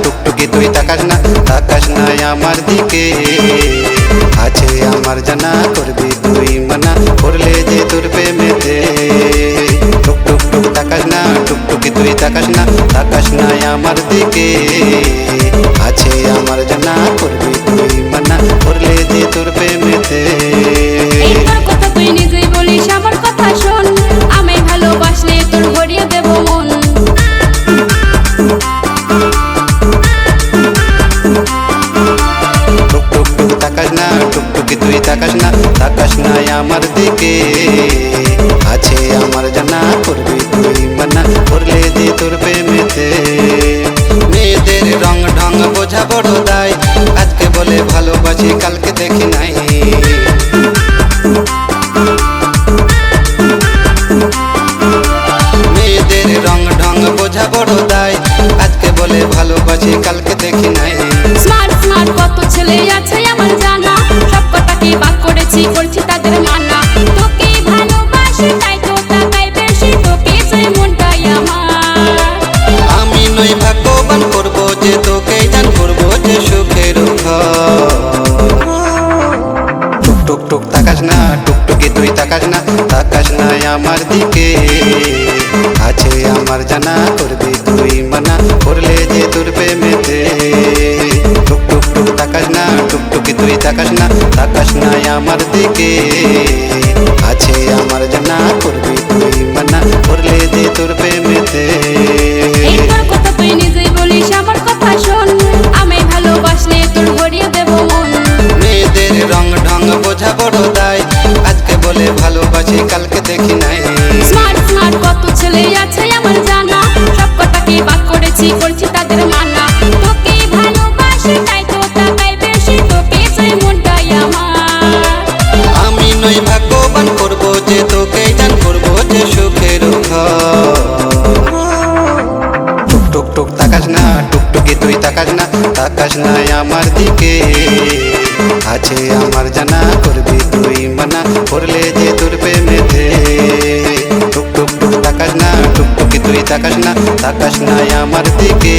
টুকটুকি তুই তাকাস না আমার দিকে। আছে আমার জানা করবি তুই মানা, করলে যে তোর প্রেমেতে। টুক টুক টুক তাকাস না, টুকটুকি তুই তাকাস না আমার দিকে। আছে আমার জানা করবি তুই মানা, করলে যে তোর প্রেমেতে। এইবার কথা তুই নিজেই বলিস, আমার কথা শোন, আমি ভালোবাসলে তোর ভরিয়ে দেব মন। টুক টুক টুক তাকাস না, টুকটুকি তুই তাকাস না আমার দিকে। আছে আমার জানা করবি তুই মানা, করলে যে তোর প্রেমেতে। মেয়েদের রং ঢং বোঝা বড় দায়, আজকে বলে ভালোবাসি কালকে দেখি নাই। মেয়েদের রং ঢং বোঝা বড় দায়, আজকে বলে ভালোবাসি কালকে দেখি নাই। স্মার্ট স্মার্ট কত ছেলে আছে আমার জানা, সব কটাকে বাক করেছি, করছি তাদের মানা। তোকে ভালোবাসি তাই তো তাকাই বেশি, তোকে চাই মনটাই আমার। আমি নই ভাগ্যবান, করবো যে তোকে জান, করবো যে সুখের ঘর। টুক টুক টুক তাকাস না, টুকটুকি তুই তাকাস না আমার দিকে। আছে আমার জানা করবি তুই মানা, করলে যে তোর প্রেমেতে। টুক টুক টুক তাকাস না, টুকটুকি তুই তাকাস না আমার দিকে। আছে আমার জানা করবি তুই মানা, করলে যে তোর প্রেমেতে। এইবার কথা তুই নিজেই বলিস, আমার কথা শোন, আমি ভালোবাসলে তোর ভরিয়ে দেব মন। মেয়েদের রং ঢং বোঝা বড় দায়, আজকে বলে ভালোবাসি কালকে দেখি নাই। স্মার্ট স্মার্ট কত ছেলে আছে আমার জানা, সব কটাকে বাক করেছি, করছি তাদের মানা। তোকে ভালোবাসি তাই তো তাকাই বেশি, তোকে চাই মনটাই আমার। আমি নই ভাগ্যবান, করবো যে তোকে জান, করবো যে সুখের ঘর। টুক টুক টুক তাকাস না, টুকটুকি তুই তাকাস না আমার দিকে। আছে আমার জানা করবি তুই মানা, করলে যে তোর প্রেমেতে। টুক টুক টুক তাকাস না, টুকটুকি তুই তাকাস না আমার দিকে।